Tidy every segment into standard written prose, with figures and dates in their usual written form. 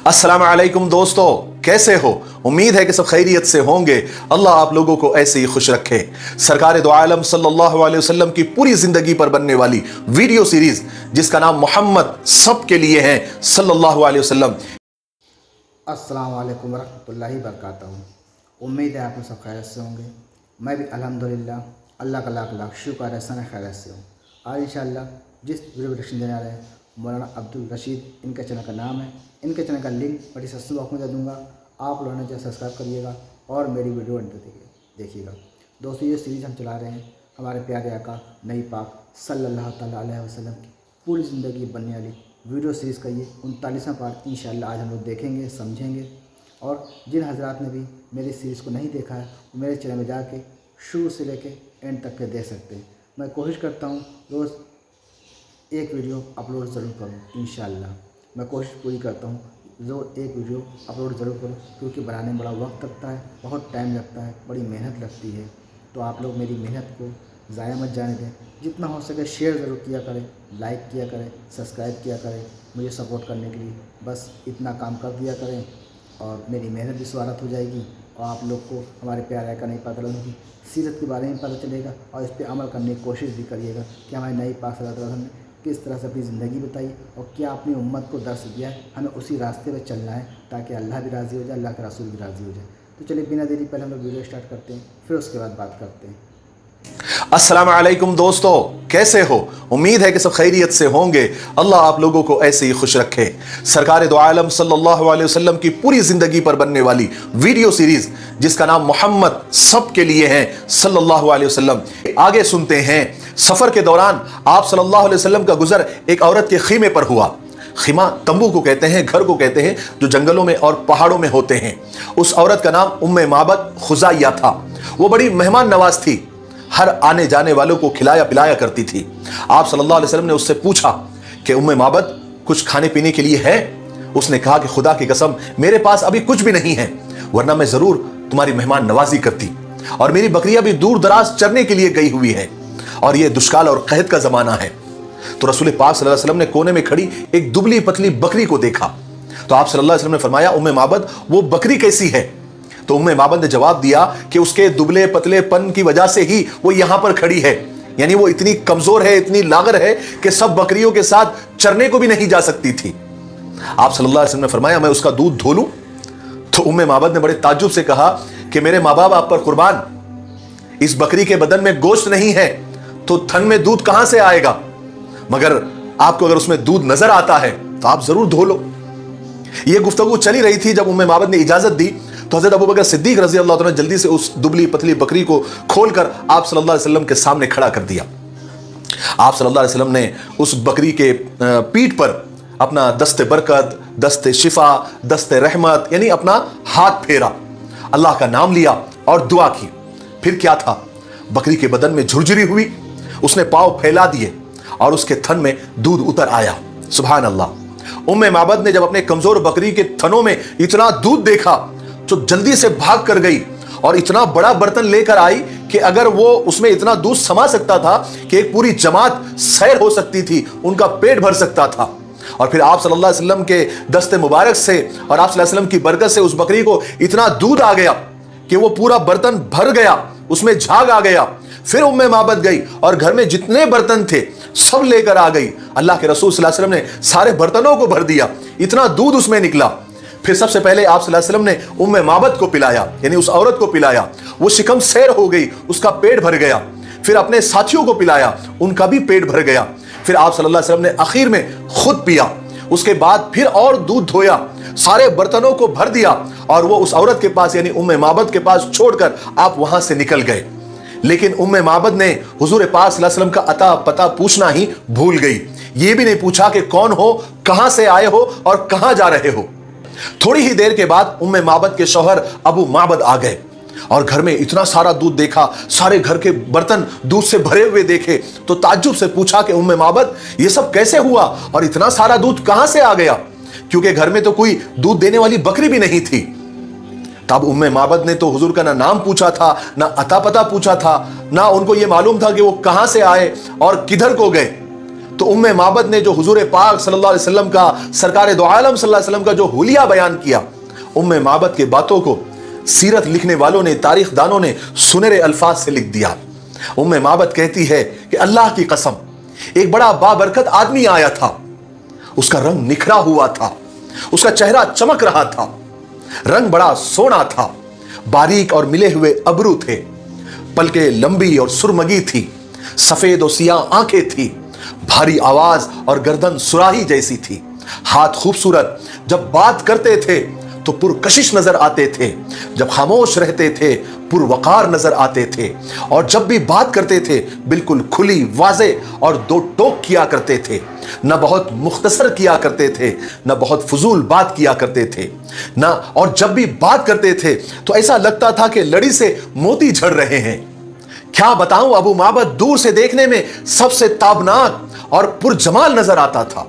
अस्सलाम वालेकुम दोस्तों, कैसे हो? उम्मीद है कि सब खैरियत से होंगे। अल्लाह आप लोगों को ऐसे ही खुश रखे। सरकार दो आलम सल्लल्लाहु अलैहि वसल्लम की पूरी जिंदगी पर बनने वाली वीडियो सीरीज जिसका नाम मोहम्मद सब के लिए है सल्लल्लाहु अलैहि वसल्लम। अस्सलाम वालेकुम वरहमतुल्लाहि वबरकातुहू। उम्मीद है आप लोग सब खैरियत से होंगे। मैं भी अल्हम्दुलिल्लाह अल्लाह का लाख लाख शुक्र है सन खैरियत से हूँ। आज इंशाअल्लाह जिस वीडियो प्रोडक्शन देने आ रहे हैं मौलाना अब्दुल रशीद, इनके चैनल का नाम है। इनके चैनल का लिंक मैं डिस्क्रिप्शन बॉक्स में दे दूँगा। आप लोगों ने जो सब्सक्राइब करिएगा और मेरी वीडियो अंत देखिएगा। दोस्तों, ये सीरीज़ हम चला रहे हैं हमारे प्यारे आका नबी पाक सल्लल्लाहु तआला अलैहि वसल्लम की पूरी ज़िंदगी बनने वाली वीडियो सीरीज़ का ये 39वां पार्ट इंशाअल्लाह आज हम लोग देखेंगे, समझेंगे। और जिन हजरात ने भी मेरी सीरीज़ को नहीं देखा है वो मेरे चैनल में जाके शुरू से लेके एंड तक के देख सकते हैं। मैं कोशिश करता हूँ रोज़ एक वीडियो अपलोड ज़रूर करूँ इंशाअल्लाह। मैं कोशिश पूरी करता हूँ रोज़ एक वीडियो अपलोड ज़रूर करूँ, क्योंकि बनाने में बड़ा वक्त लगता है, बहुत टाइम लगता है, बड़ी मेहनत लगती है। तो आप लोग मेरी मेहनत को ज़ाया मत जाने दें। जितना हो सके शेयर ज़रूर किया करें, लाइक किया करें, सब्सक्राइब किया करें मुझे सपोर्ट करने के लिए। बस इतना काम कर दिया करें और मेरी मेहनत भी स्वागत हो जाएगी और आप लोग को हमारे प्यारे आका नहीं पता होगी सीरत के बारे में पता चलेगा और इस पर अमल करने की कोशिश भी करिएगा कि हमारे नबी पाक सल्लल्लाहु अलैहि वसल्लम ने किस तरह से अपनी ज़िंदगी बताई और क्या अपनी उम्मत को दर्श दिया है। हमें उसी रास्ते पर चलना है ताकि अल्लाह भी राज़ी हो जाए, अल्लाह का रसूल भी राज़ी हो जाए। तो चलिए बिना देरी पहले हम लोग वीडियो स्टार्ट करते हैं, फिर उसके बाद बात करते हैं। अस्सलाम वालेकुम दोस्तों, कैसे हो? उम्मीद है कि सब खैरियत से होंगे। अल्लाह आप लोगों को ऐसे ही खुश रखे। सरकार दो आलम सल्लल्लाहु अलैहि वसल्लम की पूरी जिंदगी पर बनने वाली वीडियो सीरीज जिसका नाम मोहम्मद सब के लिए है सल्लल्लाहु अलैहि वसल्लम। आगे सुनते हैं। सफर के दौरान आप सल्लल्लाहु अलैहि वसल्लम का गुजर एक औरत के खीमे पर हुआ। खीमा तंबू को कहते हैं, घर को कहते हैं जो जंगलों में और पहाड़ों में होते हैं। उस औरत का नाम उम्मे माबद खुजाइया था। वो बड़ी मेहमान नवाज थी, हर आने जाने वालों को खिलाया पिलाया करती थी। आप सल्लल्लाहु अलैहि वसल्लम ने उससे पूछा कि उम्मे माबद कुछ खाने पीने के लिए है? उसने कहा कि खुदा की कसम मेरे पास अभी कुछ भी नहीं है, वरना मैं जरूर तुम्हारी मेहमान नवाजी करती। और मेरी बकरियां भी दूर दराज चरने के लिए गई हुई है और यह दुष्काल और कहत का जमाना है। तो रसूल पाक सल्लल्लाहु अलैहि वसल्लम ने कोने में खड़ी एक दुबली पतली बकरी को देखा। तो आप सल्लल्लाहु अलैहि वसल्लम ने फरमाया, उम्मे माबद वो बकरी कैसी है? तो उम्मे माबद ने जवाब दिया कि उसके दुबले पतलेपन की वजह से ही वो यहां पर खड़ी है, यानी वो इतनी कमजोर है, इतनी लागर है कि सब बकरियों के साथ चरने को भी नहीं जा सकती थी। आप सल्लल्लाहु अलैहि वसल्लम ने फरमाया, मैं उसका दूध धो लूं? तो उम्मे माबद ने बड़े ताज्जुब से कहा कि मेरे माँ बाप आप पर कुर्बान, इस बकरी के बदन में गोश्त नहीं है तो थन में दूध कहां से आएगा? मगर आपको अगर उसमें दूध नजर आता है तो आप जरूर धो लो। यह गुफ्तगू चली रही थी। जब उम्मे माबद ने इजाजत दी तो हज़रत अबू बकर सिद्दीक रज़ी अल्लाह तआला ने जल्दी से उस दुबली पतली बकरी को खोलकर आप सल्लल्लाहु अलैहि वसल्लम के सामने खड़ा कर दिया। आप सल्लल्लाहु अलैहि वसल्लम ने उस बकरी के पीठ पर अपना दस्ते बरकत, दस्ते शिफा, दस्ते रहमत यानी अपना हाथ फेरा, अल्लाह का नाम लिया और दुआ की। फिर क्या था, बकरी के बदन में झुरझुरी हुई, उसने पांव फैला दिए और उसके थन में दूध उतर आया। सुभान अल्लाह। उम्मे माबद ने जब अपने कमजोर बकरी के थनों में इतना दूध देखा तो जल्दी से भाग कर गई और इतना बड़ा बर्तन लेकर आई कि अगर वो उसमें इतना दूध समा सकता था कि एक पूरी जमात सैर हो सकती थी, उनका पेट भर सकता था। और फिर आप सल्लल्लाहु अलैहि वसल्लम के दस्ते मुबारक से और आप सल्लल्लाहु अलैहि वसल्लम की बरकत से उस बकरी को इतना दूध आ गया कि वो पूरा बर्तन भर गया, उसमें झाग आ गया। फिर उम्मे माबद गई और घर में जितने बर्तन थे सब लेकर आ गई। अल्लाह के रसूल सल्लल्लाहु अलैहि वसल्लम ने सारे बर्तनों को भर दिया, इतना दूध उसमें निकला। फिर सबसे पहले आप सल्लल्लाहु अलैहि वसल्लम ने उम्मे माबद को पिलाया, यानी उस औरत को पिलाया, वो शिकम सैर हो गई, उसका पेट भर गया। फिर अपने साथियों को पिलाया, उनका भी पेट भर गया। फिर आप सल्लल्लाहु अलैहि वसल्लम ने आखिर में खुद पिया। उसके बाद फिर और दूध धोया, सारे बर्तनों को भर दिया और वो उस औरत के पास यानी उम्मे माबद के पास छोड़कर आप वहां से निकल गए। लेकिन उम्मे माबद ने हुजूर पाक सल्लल्लाहु अलैहि वसल्लम का अता पता पूछना ही भूल गई। ये भी नहीं पूछा कि कौन हो, कहां से आए हो और कहां जा रहे हो। थोड़ी ही देर के बाद उम्मे माबद के शौहर अबू माबद आ गए और घर में इतना सारा दूध देखा, सारे घर के बर्तन दूध से भरे हुए देखे तो ताज्जुब से पूछा कि उम्मे माबद ये सब कैसे हुआ और इतना सारा दूध कहां से आ गया, क्योंकि घर में तो कोई दूध देने वाली बकरी भी नहीं थी। तब उम्मे माबद ने तो हुजूर का ना नाम पूछा था, ना अता पता पूछा था, ना उनको यह मालूम था कि वो कहां से आए और किधर को गए। तो उम्मे माबद ने जो हुजूर पाक सल्लल्लाहु अलैहि वसल्लम का, सरकार दो आलम सल्लल्लाहु अलैहि वसल्लम का जो हुलिया बयान किया, उम्मे माबद के बातों को सीरत लिखने वालों ने, तारीख दानों ने सुनहरे अल्फाज से लिख दिया। उम्मे माबद कहती है कि अल्लाह की कसम, एक बड़ा बाबरकत आदमी आया था, उसका रंग निखरा हुआ था, उसका चेहरा चमक रहा था, रंग बड़ा सोना था, बारीक और मिले हुए अबरू थे, पलके लंबी और सुरमगी थी, सफेद और सियाह आंखें थी, भारी आवाज और गर्दन सुराही जैसी थी, हाथ खूबसूरत, जब बात करते थे तो पुरकशिश नजर आते थे, जब खामोश रहते थे पुरवकार नजर आते थे, और जब भी बात करते थे बिल्कुल खुली, वाजे और दो टोक किया करते थे, न बहुत मुख्तसर किया करते थे, न बहुत फजूल बात किया करते थे ना, और जब भी बात करते थे तो ऐसा लगता था कि लड़ी से मोती झड़ रहे हैं। क्या बताऊं, अबू माबद दूर से देखने में सबसे ताबनाक और पुरजमाल नजर आता था,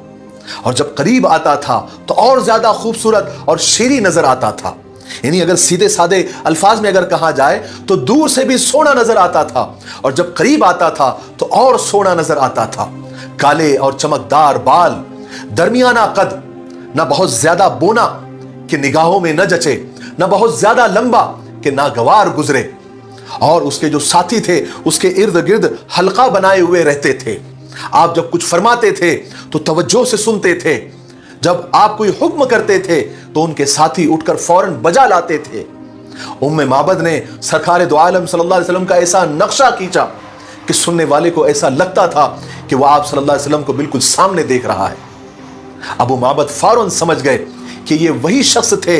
और जब करीब आता था तो और ज्यादा खूबसूरत और शेरी नजर आता था। यानी अगर सीधे साधे अल्फाज में अगर कहा जाए तो दूर से भी सोना नजर आता था, और जब करीब आता था तो और सोना नजर आता था। काले और चमकदार बाल, दरमियाना कद, न बहुत ज्यादा बोना कि निगाहों में न जचे, न बहुत ज्यादा लंबा कि नागवार गुजरे, और उसके जो साथी थे उसके इर्द गिर्द हल्का बनाए हुए रहते थे। आप जब कुछ फरमाते थे तो तवज्जो से सुनते थे, जब आप कोई हुक्म करते थे तो उनके साथी उठकर फौरन बजा लाते थे। उम्मे माबद ने सरकार दो आलम सल्लल्लाहु अलैहि वसल्लम का ऐसा नक्शा खींचा कि सुनने वाले को ऐसा लगता था कि वह आप सल्लल्लाहु अलैहि वसल्लम को बिल्कुल सामने देख रहा है। अबू माबद फौरन समझ गए कि ये वही शख्स थे,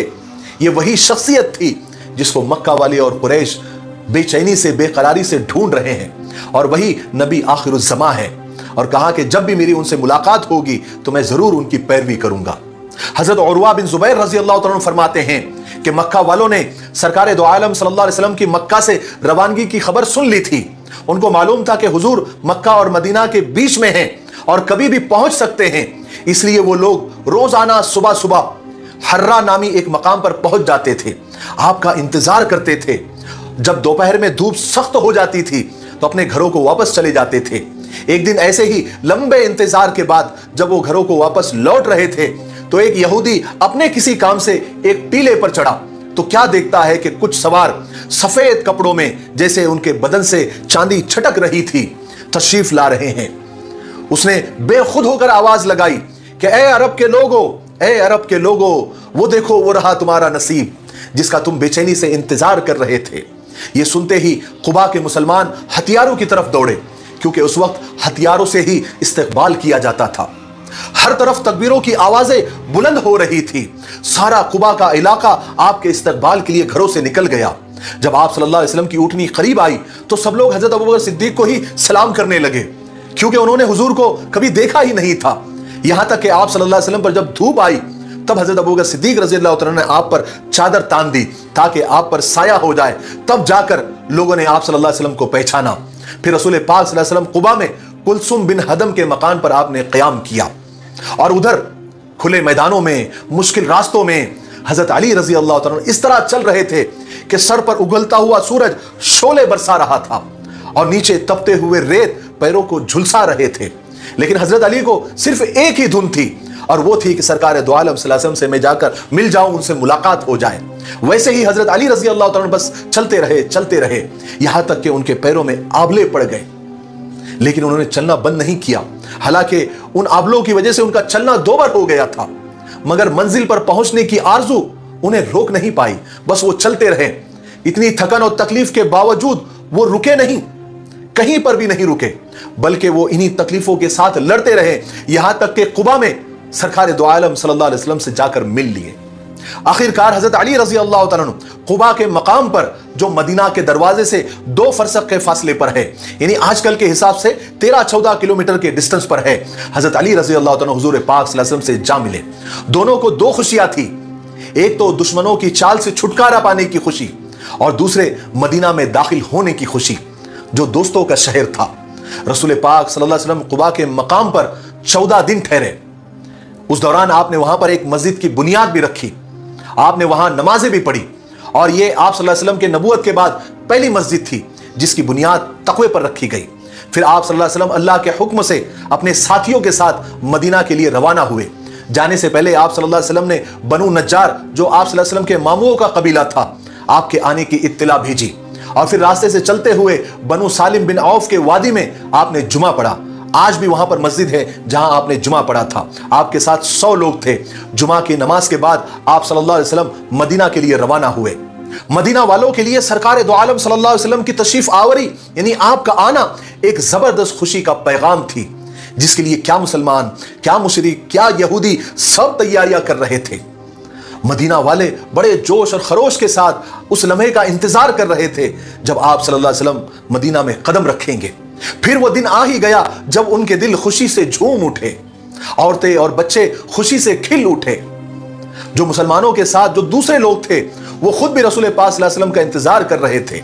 ये वही शख्सियत थी जिसको मक्का वाले और कुरैश बेचैनी से, बेकरारी से ढूंढ रहे हैं, और वही नबी आखिरुज़्ज़मा है। और कहा कि जब भी मेरी उनसे मुलाकात होगी तो मैं जरूर उनकी पैरवी करूंगा। हजरत उरवा बिन जुबैर रजी अल्लाह तआला फरमाते हैं कि मक्का वालों ने सरकार दो आलम सल्लल्लाहु अलैहि वसल्लम की मक्का से रवानगी की खबर सुन ली थी। उनको मालूम था कि हुजूर मक्का और मदीना के बीच में हैं और कभी भी पहुंच सकते हैं, इसलिए वो लोग रोजाना सुबह सुबह हर्रा नामी एक मकाम पर पहुंच जाते थे, आपका इंतजार करते थे। जब दोपहर में धूप सख्त हो जाती थी तो अपने घरों को वापस चले जाते थे। एक दिन ऐसे ही लंबे इंतजार के बाद जब वो घरों को वापस लौट रहे थे तो एक यहूदी अपने किसी काम से एक टीले पर चढ़ा तो क्या देखता है कि कुछ सवार सफेद कपड़ों में, जैसे उनके बदन से चांदी छटक रही थी, तशरीफ ला रहे हैं। उसने बेखुद होकर आवाज लगाई कि ए अरब के लोगों, ए अरब के लोगों, वो देखो वो रहा तुम्हारा नसीब जिसका तुम बेचैनी से इंतजार कर रहे थे। ये सुनते ही कुबा के मुसलमान हथियारों की तरफ दौड़े, क्योंकि उस वक्त हथियारों से ही इस्तकबाल किया जाता था। हर तरफ तकबीरों की आवाजें बुलंद हो रही थी। सारा कुबा का इलाका आपके इस्तकबाल के लिए घरों से निकल गया। जब आप सल्लल्लाहु अलैहि वसल्लम की ऊँटनी करीब आई तो सब लोग हजरत अबू बकर सिद्दीक को ही सलाम करने लगे, क्योंकि उन्होंने हुजूर को कभी देखा ही नहीं था। यहां तक कि आप सल्लल्लाहु अलैहि वसल्लम पर जब धूप आई तब हजरत अबू बकर सिद्दीक रज़ी अल्लाह तआला ने आप पर चादर तान दी ताकि आप पर साया हो जाए। तब जाकर लोगों ने आप सल्लल्लाहु अलैहि वसल्लम को पहचाना। फिर रसूल पाक सल्लल्लाहु अलैहि वसल्लम कुबा में कुलसुम बिन हदम के मकान पर आपने क़याम किया, और उधर खुले मैदानों में, मुश्किल रास्तों में हजरत अली रज़ी अल्लाह तआला इस तरह चल रहे थे कि सर पर उगलता हुआ सूरज शोले बरसा रहा था और नीचे तपते हुए रेत पैरों को झुलसा रहे थे। लेकिन हजरत अली को सिर्फ एक ही धुन थी, और वो थी कि सरकार दो आलम सल्लल्लाहु अलैहि वसल्लम से मैं जाकर मिल जाऊं, उनसे मुलाकात हो जाए। वैसे ही हजरत अली रजी अल्लाह तआला बस चलते रहे यहां तक कि उनके पैरों में आबले पड़ गए, लेकिन उन्होंने चलना बंद नहीं किया। हालांकि उन आबलों की वजह से उनका चलना दोबर हो गया था, मगर मंजिल पर पहुंचने की आरजू उन्हें रोक नहीं पाई। बस वो चलते रहे। इतनी थकन और तकलीफ के बावजूद वो रुके नहीं, कहीं पर भी नहीं रुके, बल्कि वो इन्हीं तकलीफों के साथ लड़ते रहे, यहां तक कि कुबा में सरकार दो आलम सल्लल्लाहु अलैहि वसल्लम से जाकर मिल लिए। आखिरकार हजरत अली रजी अल्लाह तआला कुबा के मकाम पर, जो मदीना के दरवाजे से 2 फरसख के फासले पर है, यानी आजकल के हिसाब से 13-14 किलोमीटर के डिस्टेंस पर है, हजरत अली रजी अल्लाह तआला हुजूर पाक सल्लल्लाहु अलैहि वसल्लम से जा मिले। दोनों को 2 खुशियां थी, एक तो दुश्मनों की चाल से छुटकारा पाने की खुशी, और दूसरे मदीना में दाखिल होने की खुशी, जो दोस्तों का शहर था। रसूल पाक सल्लल्लाहु अलैहि वसल्लम कुबा के मकाम पर 14 दिन ठहरे। उस दौरान आपने वहां पर एक मस्जिद की बुनियाद भी रखी, आपने वहां नमाजें भी पढ़ी, और ये आप सल्लल्लाहु अलैहि वसल्लम के नबूवत के बाद पहली मस्जिद थी जिसकी बुनियाद तकवे पर रखी गई। پھر آپ صلی اللہ علیہ وسلم اللہ کے حکم سے اپنے ساتھیوں کے ساتھ مدینہ کے لیے روانہ ہوئے۔ جانے سے پہلے آپ صلی اللہ علیہ وسلم نے بنو نجار، جو آپ صلی اللہ علیہ وسلم کے ماموں کا قبیلہ تھا، آپ کے آنے کی اطلاع بھیجی، اور پھر راستے سے چلتے ہوئے بنو سالم بن عوف کے وادی میں آپ نے جمعہ پڑھا۔ آج بھی وہاں پر مسجد ہے جہاں آپ نے جمعہ پڑھا تھا۔ آپ کے ساتھ 100 لوگ تھے۔ جمعہ کی نماز کے بعد آپ صلی اللہ علیہ وسلم مدینہ کے لیے روانہ ہوئے۔ مدینہ والوں کے لیے سرکار دو عالم صلی اللہ علیہ وسلم کی تشریف آوری، یعنی آپ کا آنا، ایک زبردست خوشی کا پیغام تھی، جس کے لیے کیا مسلمان، کیا مشرک، کیا یہودی سب تیاریاں کر رہے تھے۔ مدینہ والے بڑے جوش اور خروش کے ساتھ اس لمحے کا انتظار کر رہے تھے جب آپ صلی اللہ علیہ وسلم مدینہ میں قدم رکھیں گے۔ پھر وہ دن آ ہی گیا جب ان کے دل خوشی سے جھوم اٹھے، عورتیں اور بچے خوشی سے کھل اٹھے۔ جو مسلمانوں کے ساتھ جو دوسرے لوگ تھے، وہ خود بھی رسول پاک صلی اللہ علیہ وسلم کا انتظار کر رہے تھے۔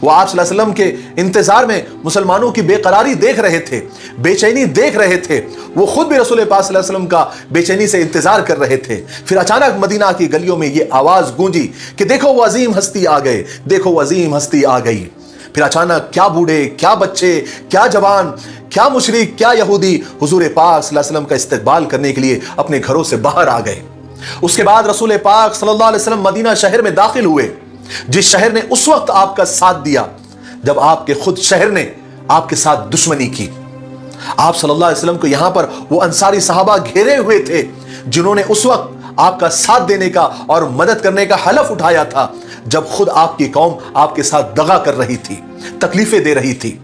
وہ آپ صلی اللہ علیہ وسلم کے انتظار میں مسلمانوں کی بے قراری دیکھ رہے تھے، بے چینی دیکھ رہے تھے۔ وہ خود بھی رسول پاک صلی اللہ علیہ وسلم کا بے چینی سے انتظار کر رہے تھے۔ پھر اچانک مدینہ کی گلیوں میں یہ آواز گونجی کہ دیکھو وہ عظیم ہستی آ گئے، دیکھو وہ عظیم ہستی آ گئی۔ پھر اچانک کیا بوڑھے، کیا بچے، کیا جوان، کیا مشرک، کیا یہودی حضور پاک صلی اللہ علیہ وسلم کا استقبال کرنے کے لیے اپنے گھروں سے باہر آ گئے۔ اس کے بعد رسول پاک صلی اللہ علیہ وسلم مدینہ شہر میں داخل ہوئے، جس شہر نے اس وقت آپ کا ساتھ دیا جب آپ کے خود شہر نے آپ کے ساتھ دشمنی کی۔ آپ صلی اللہ علیہ وسلم کو یہاں پر وہ انصاری صحابہ گھیرے ہوئے تھے جنہوں نے اس وقت آپ کا ساتھ دینے کا اور مدد کرنے کا حلف اٹھایا تھا، جب خود آپ کی قوم آپ کے ساتھ دغا کر رہی تھی، تکلیفیں دے رہی تھی۔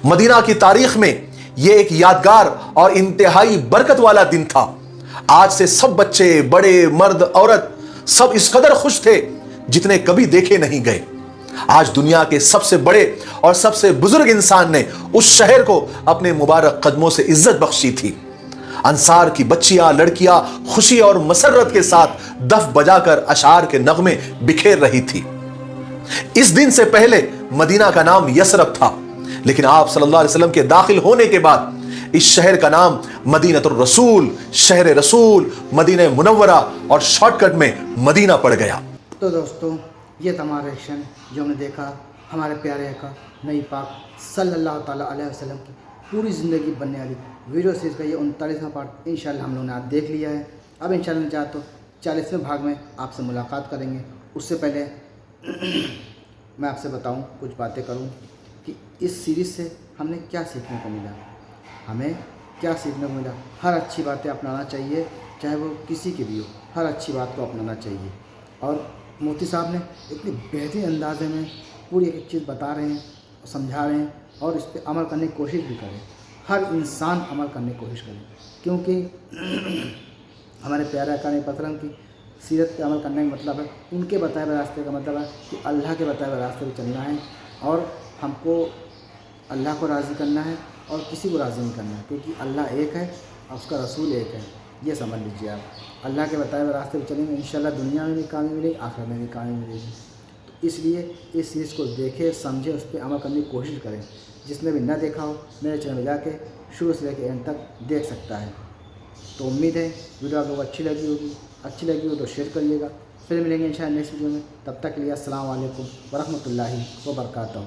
مدینہ کی تاریخ میں یہ ایک یادگار اور انتہائی برکت والا دن تھا۔ آج سے سب بچے، بڑے، مرد، عورت سب اس قدر خوش تھے جتنے کبھی دیکھے نہیں گئے۔ آج دنیا کے سب سے بڑے اور سب سے بزرگ انسان نے اس شہر کو اپنے مبارک قدموں سے عزت بخشی تھی۔ انصار کی بچیاں، لڑکیاں خوشی اور مسرت کے ساتھ دف بجا کر اشعار کے نغمے بکھیر رہی تھی۔ اس دن سے پہلے مدینہ کا نام یثرب تھا، لیکن آپ صلی اللہ علیہ وسلم کے داخل ہونے کے بعد اس شہر کا نام مدینہ الرسول، شہر رسول، مدینہ منورہ اور شارٹ کٹ میں مدینہ پڑ گیا۔ تو دوستو، یہ تھا ہمارا ریئیکشن جو ہم نے دیکھا ہمارے پیارے آقا نبی پاک صلی اللہ تعالیٰ علیہ وسلم کی پوری زندگی بننے والی ویڈیو سیریز کا یہ 39واں پارٹ انشاءاللہ ہم لوگوں نے آج دیکھ لیا ہے۔ اب انشاءاللہ چاہے تو 40ویں بھاگ میں آپ سے ملاقات کریں گے۔ اس سے پہلے میں آپ سے بتاؤں، کچھ باتیں کروں کہ اس سیریز سے ہم نے کیا سیکھنے کو ملا۔ ہمیں کیا سیکھنے کو ملا؟ ہر اچھی باتیں اپنانا چاہیے، چاہے وہ کسی کی بھی ہو، ہر اچھی بات کو اپنانا چاہیے۔ اور مفتی صاحب نے اتنی بہترین اندازے میں پوری ایک چیز بتا رہے ہیں، سمجھا رہے ہیں، اور اس پہ عمل کرنے کی کوشش بھی کریں۔ ہر انسان عمل کرنے کی کوشش کرے، کیونکہ ہمارے پیارے آقا نبی اکرم کی سیرت پہ عمل کرنے کا مطلب ہے، ان کے بتائے ہوئے راستے کا مطلب ہے کہ اللہ کے بتائے ہوئے راستے پہ چلنا ہے، اور ہم کو اللہ کو راضی کرنا ہے اور کسی کو راضی نہیں کرنا ہے، کیونکہ اللہ ایک ہے اور اس کا رسول ایک ہے۔ یہ سمجھ لیجیے آپ، اللہ کے بتائے ہوئے راستے پہ چلیں گے انشاءاللہ دنیا میں بھی کامیابی ملے گی، آخرت میں بھی کامیابی ملے گی۔ تو اس لیے اس چیز کو دیکھیں، سمجھیں، اس پہ عمل کرنے کی کوشش کریں۔ جس نے بھی نہ دیکھا ہو میرے چینل میں جا کے شروع سے لے کے اینڈ تک دیکھ سکتا ہے۔ تو امید ہے ویڈیو آپ لوگوں کو اچھی لگی ہو تو شیئر کریے گا۔ پھر ملیں گے انشاءاللہ نیکسٹ ویڈیو میں، تب تک کے لیے السلام علیکم ورحمۃ اللہ وبرکاتہ۔